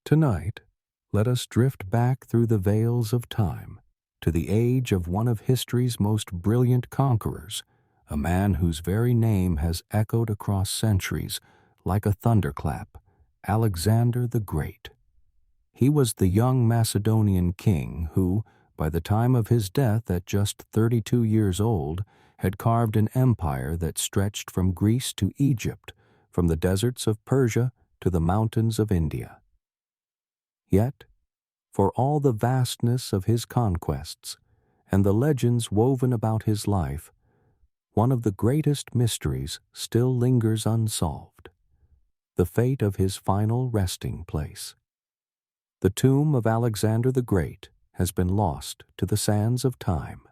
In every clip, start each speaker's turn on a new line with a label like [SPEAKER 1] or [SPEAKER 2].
[SPEAKER 1] Tonight, let us drift back through the veils of time to the age of one of history's most brilliant conquerors, a man whose very name has echoed across centuries like a thunderclap, Alexander the Great. He was the young Macedonian king who, by the time of his death at just 32 years old, had carved an empire that stretched from Greece to Egypt, from the deserts of Persia to the mountains of India. Yet, for all the vastness of his conquests and the legends woven about his life, one of the greatest mysteries still lingers unsolved: the fate of his final resting place. The tomb of Alexander the Great has been lost to the sands of time.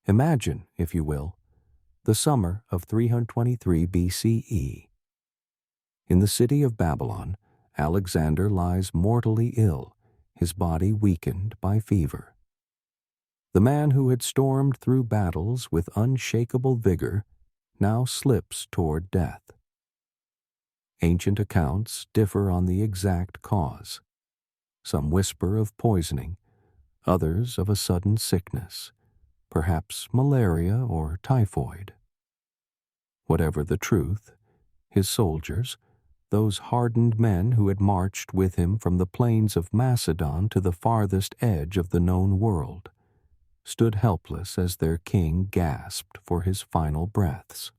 [SPEAKER 1] Imagine, if you will, the summer of 323 BCE. In the city of Babylon, Alexander lies mortally ill, his body weakened by fever. The man who had stormed through battles with unshakable vigor now slips toward death. Ancient accounts differ on the exact cause. Some whisper of poisoning, others of a sudden sickness, perhaps malaria or typhoid. Whatever the truth, his soldiers, those hardened men who had marched with him from the plains of Macedon to the farthest edge of the known world, stood helpless as their king gasped for his final breaths.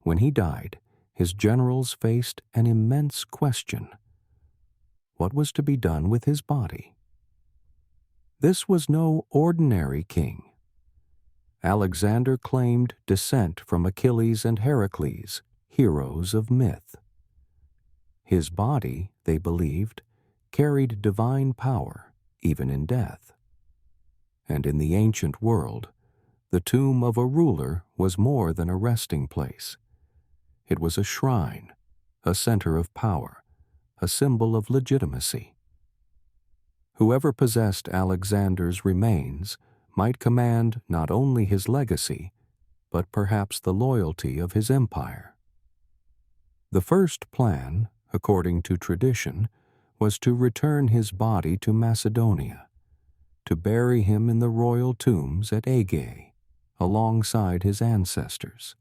[SPEAKER 1] When he died, his generals faced an immense question: what was to be done with his body? This was no ordinary king. Alexander claimed descent from Achilles and Heracles, heroes of myth. His body, they believed, carried divine power, even in death. And in the ancient world, the tomb of a ruler was more than a resting place. It was a shrine, a center of power, a symbol of legitimacy. Whoever possessed Alexander's remains might command not only his legacy, but perhaps the loyalty of his empire. The first plan, according to tradition, was to return his body to Macedonia, to bury him in the royal tombs at Aegae, alongside his ancestors.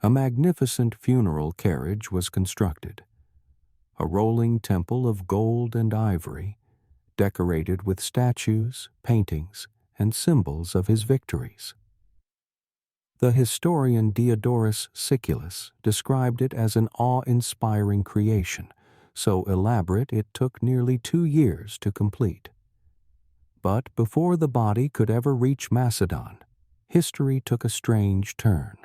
[SPEAKER 1] A magnificent funeral carriage was constructed, a rolling temple of gold and ivory, decorated with statues, paintings, and symbols of his victories. The historian Diodorus Siculus described it as an awe-inspiring creation, so elaborate it took nearly 2 years to complete. But before the body could ever reach Macedon, history took a strange turn.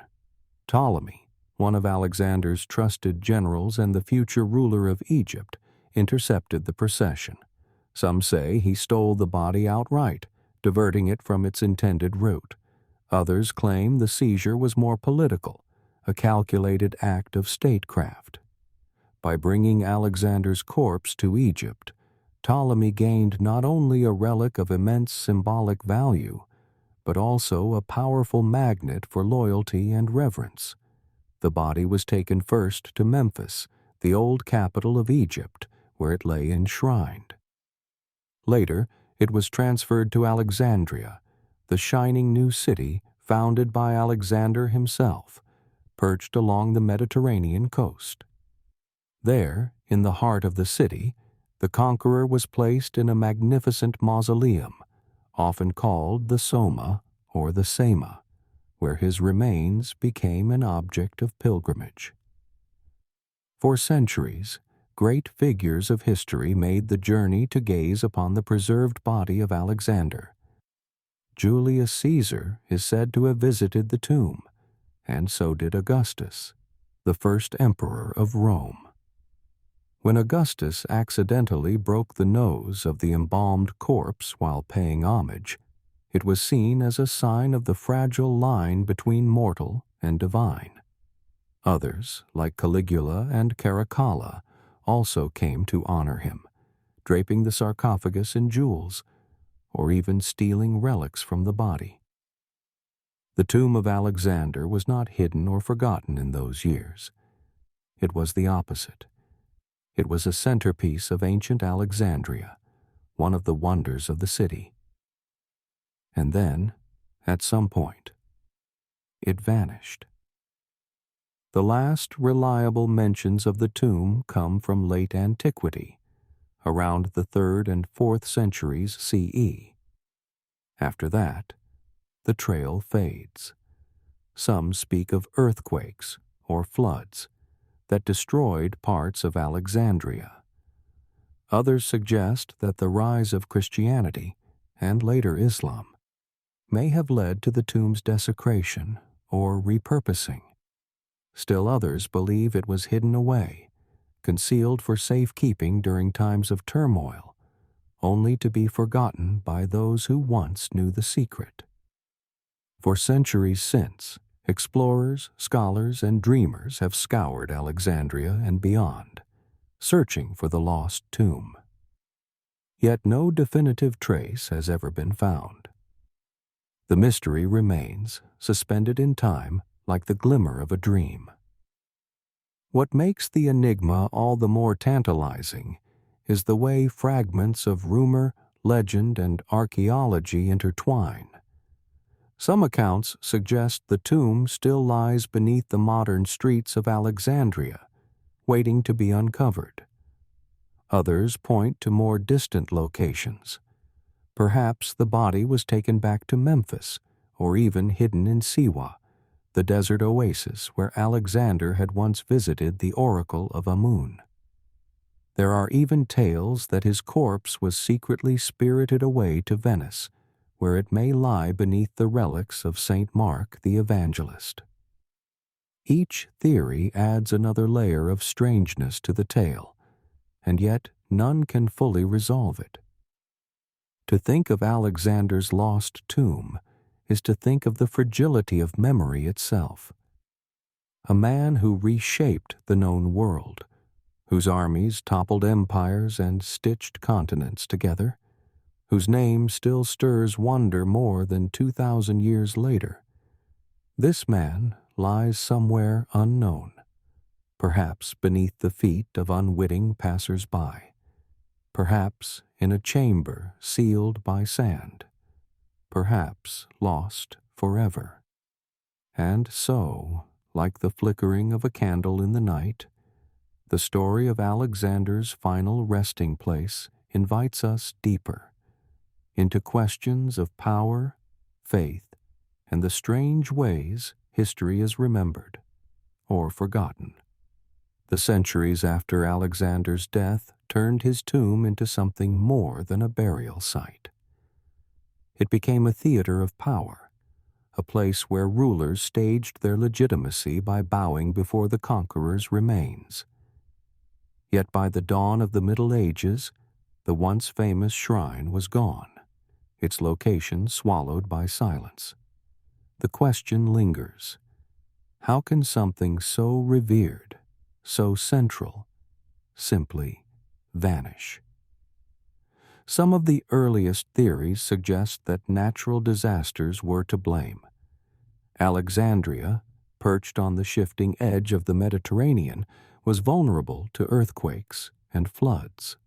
[SPEAKER 1] Ptolemy, one of Alexander's trusted generals and the future ruler of Egypt, intercepted the procession. Some say he stole the body outright, diverting it from its intended route. Others claim the seizure was more political, a calculated act of statecraft. By bringing Alexander's corpse to Egypt, Ptolemy gained not only a relic of immense symbolic value, but also a powerful magnet for loyalty and reverence. The body was taken first to Memphis, the old capital of Egypt, where it lay enshrined. Later, it was transferred to Alexandria, the shining new city founded by Alexander himself, perched along the Mediterranean coast. There, in the heart of the city, the conqueror was placed in a magnificent mausoleum, often called the Soma or the Sema, where his remains became an object of pilgrimage. For centuries, great figures of history made the journey to gaze upon the preserved body of Alexander. Julius Caesar is said to have visited the tomb, and so did Augustus, the first emperor of Rome. When Augustus accidentally broke the nose of the embalmed corpse while paying homage, it was seen as a sign of the fragile line between mortal and divine. Others, like Caligula and Caracalla, also came to honor him, draping the sarcophagus in jewels, or even stealing relics from the body. The tomb of Alexander was not hidden or forgotten in those years. It was the opposite. It was a centerpiece of ancient Alexandria, one of the wonders of the city. And then, at some point, it vanished. The last reliable mentions of the tomb come from late antiquity, around the 3rd and 4th centuries CE. After that, the trail fades. Some speak of earthquakes or floods that destroyed parts of Alexandria. Others suggest that the rise of Christianity and later Islam may have led to the tomb's desecration or repurposing. Still others believe it was hidden away, concealed for safekeeping during times of turmoil, only to be forgotten by those who once knew the secret. For centuries since, explorers, scholars, and dreamers have scoured Alexandria and beyond, searching for the lost tomb. Yet no definitive trace has ever been found. The mystery remains, suspended in time like the glimmer of a dream. What makes the enigma all the more tantalizing is the way fragments of rumor, legend, and archaeology intertwine. Some accounts suggest the tomb still lies beneath the modern streets of Alexandria, waiting to be uncovered. Others point to more distant locations. Perhaps the body was taken back to Memphis, or even hidden in Siwa, the desert oasis where Alexander had once visited the oracle of Amun. There are even tales that his corpse was secretly spirited away to Venice, where it may lie beneath the relics of Saint Mark the Evangelist. Each theory adds another layer of strangeness to the tale, and yet none can fully resolve it. To think of Alexander's lost tomb is to think of the fragility of memory itself. A man who reshaped the known world, whose armies toppled empires and stitched continents together, whose name still stirs wonder more than 2,000 years later. This man lies somewhere unknown, perhaps beneath the feet of unwitting passers-by, perhaps in a chamber sealed by sand, perhaps lost forever. And so, like the flickering of a candle in the night, the story of Alexander's final resting place invites us deeper, into questions of power, faith, and the strange ways history is remembered or forgotten. The centuries after Alexander's death turned his tomb into something more than a burial site. It became a theater of power, a place where rulers staged their legitimacy by bowing before the conqueror's remains. Yet by the dawn of the Middle Ages, the once famous shrine was gone, its location swallowed by silence. The question lingers: how can something so revered, so central, simply vanish? Some of the earliest theories suggest that natural disasters were to blame. Alexandria, perched on the shifting edge of the Mediterranean, was vulnerable to earthquakes and floods.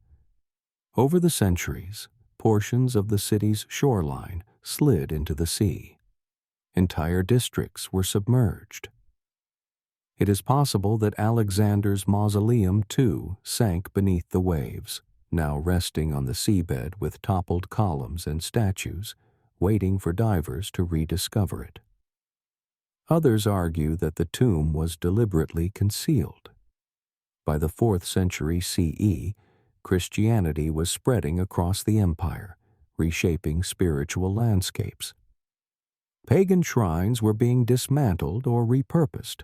[SPEAKER 1] Over the centuries, portions of the city's shoreline slid into the sea. Entire districts were submerged. It is possible that Alexander's mausoleum, too, sank beneath the waves, now resting on the seabed with toppled columns and statues, waiting for divers to rediscover it. Others argue that the tomb was deliberately concealed. By the 4th century CE, Christianity was spreading across the empire, reshaping spiritual landscapes. Pagan shrines were being dismantled or repurposed.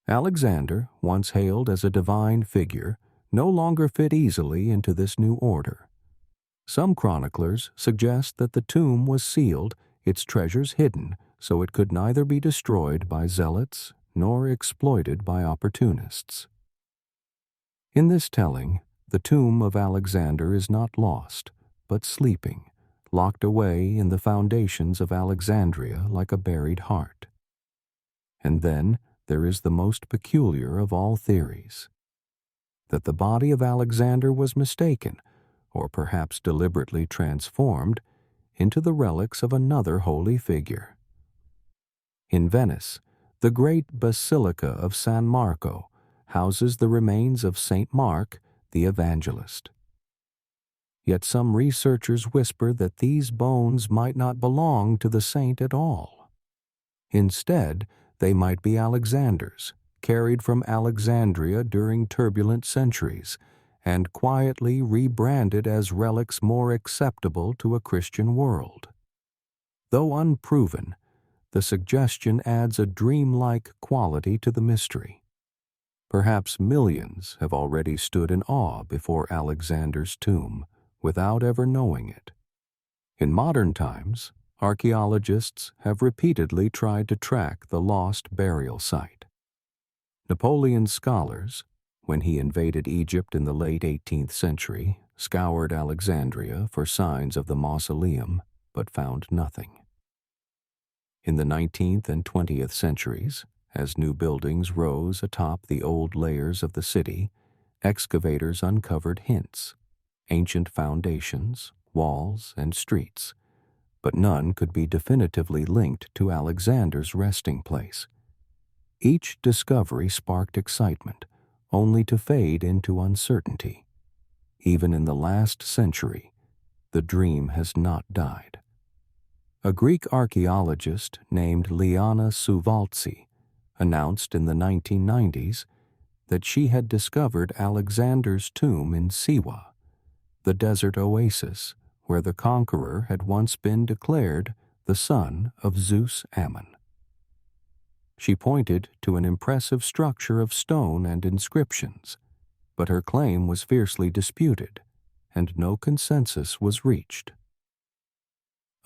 [SPEAKER 1] Alexander, once hailed as a divine figure, no longer fit easily into this new order. Some chroniclers suggest that the tomb was sealed, its treasures hidden, so it could neither be destroyed by zealots nor exploited by opportunists. In this telling, the tomb of Alexander is not lost, but sleeping, locked away in the foundations of Alexandria like a buried heart. And then there is the most peculiar of all theories. that the body of Alexander was mistaken, or perhaps deliberately transformed, into the relics of another holy figure. In Venice, the great Basilica of San Marco houses the remains of Saint Mark, the Evangelist. Yet some researchers whisper that these bones might not belong to the saint at all. Instead, they might be Alexander's, carried from Alexandria during turbulent centuries, and quietly rebranded as relics more acceptable to a Christian world. Though unproven, the suggestion adds a dreamlike quality to the mystery. Perhaps millions have already stood in awe before Alexander's tomb without ever knowing it. In modern times, archaeologists have repeatedly tried to track the lost burial site. Napoleon's scholars, when he invaded Egypt in the late 18th century, scoured Alexandria for signs of the mausoleum, but found nothing. In the 19th and 20th centuries, as new buildings rose atop the old layers of the city, excavators uncovered hints, ancient foundations, walls, and streets, but none could be definitively linked to Alexander's resting place. Each discovery sparked excitement, only to fade into uncertainty. Even in the last century, the dream has not died. A Greek archaeologist named Liana Suvaltsi announced in the 1990s that she had discovered Alexander's tomb in Siwa, the desert oasis where the conqueror had once been declared the son of Zeus Ammon. She pointed to an impressive structure of stone and inscriptions, but her claim was fiercely disputed, and no consensus was reached.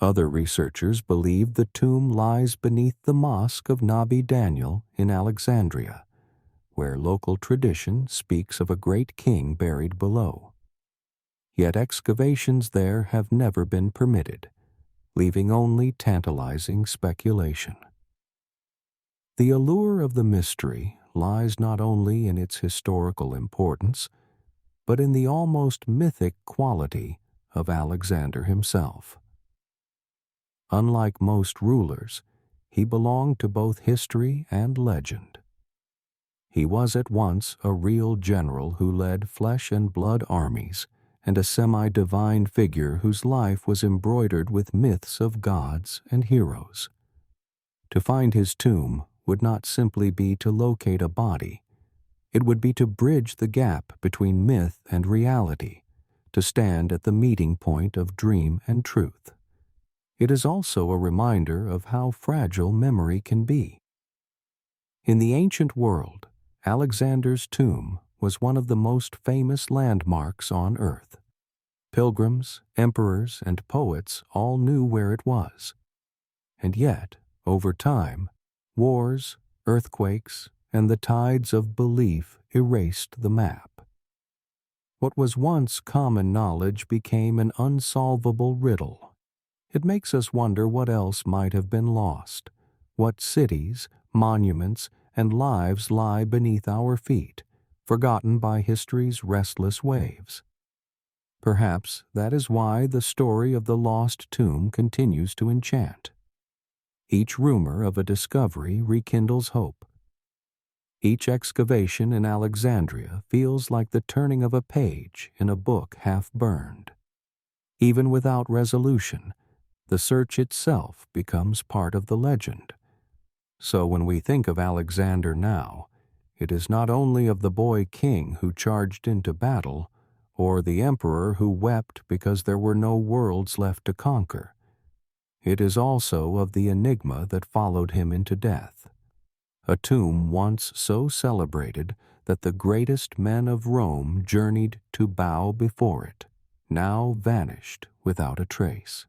[SPEAKER 1] Other researchers believe the tomb lies beneath the mosque of Nabi Daniel in Alexandria, where local tradition speaks of a great king buried below. Yet excavations there have never been permitted, leaving only tantalizing speculation. The allure of the mystery lies not only in its historical importance, but in the almost mythic quality of Alexander himself. Unlike most rulers, he belonged to both history and legend. He was at once a real general who led flesh-and-blood armies, and a semi-divine figure whose life was embroidered with myths of gods and heroes. To find his tomb would not simply be to locate a body. It would be to bridge the gap between myth and reality, to stand at the meeting point of dream and truth. It is also a reminder of how fragile memory can be. In the ancient world, Alexander's tomb was one of the most famous landmarks on Earth. Pilgrims, emperors, and poets all knew where it was. And yet, over time, wars, earthquakes, and the tides of belief erased the map. What was once common knowledge became an unsolvable riddle. It makes us wonder what else might have been lost, what cities, monuments, and lives lie beneath our feet, forgotten by history's restless waves. Perhaps that is why the story of the lost tomb continues to enchant. Each rumor of a discovery rekindles hope. Each excavation in Alexandria feels like the turning of a page in a book half burned. Even without resolution, the search itself becomes part of the legend. So when we think of Alexander now, it is not only of the boy king who charged into battle, or the emperor who wept because there were no worlds left to conquer. It is also of the enigma that followed him into death. A tomb once so celebrated that the greatest men of Rome journeyed to bow before it, now vanished without a trace.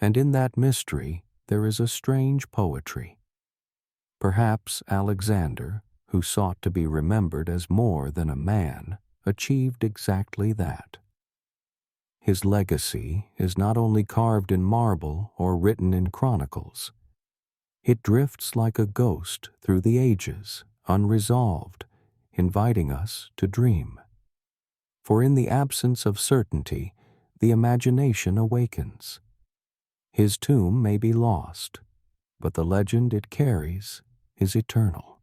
[SPEAKER 1] And in that mystery there is a strange poetry. Perhaps Alexander, who sought to be remembered as more than a man, achieved exactly that. His legacy is not only carved in marble or written in chronicles. It drifts like a ghost through the ages, unresolved, inviting us to dream. For in the absence of certainty, the imagination awakens. His tomb may be lost, but the legend it carries is eternal.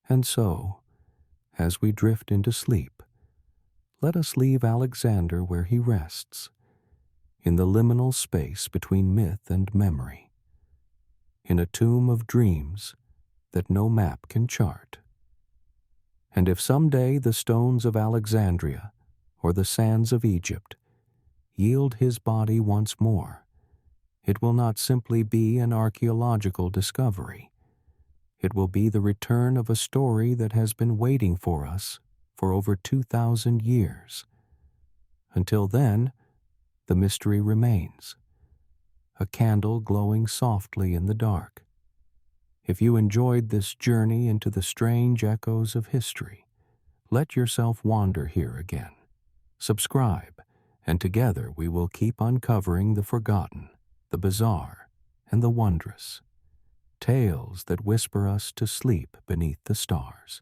[SPEAKER 1] And so, as we drift into sleep, let us leave Alexander where he rests, in the liminal space between myth and memory, in a tomb of dreams that no map can chart. And if someday the stones of Alexandria or the sands of Egypt yield his body once more, it will not simply be an archaeological discovery. It will be the return of a story that has been waiting for us for over 2,000 years. Until then, the mystery remains, a candle glowing softly in the dark. If you enjoyed this journey into the strange echoes of history, let yourself wander here again. Subscribe, and together we will keep uncovering the forgotten, the bizarre, and the wondrous. Tales that whisper us to sleep beneath the stars.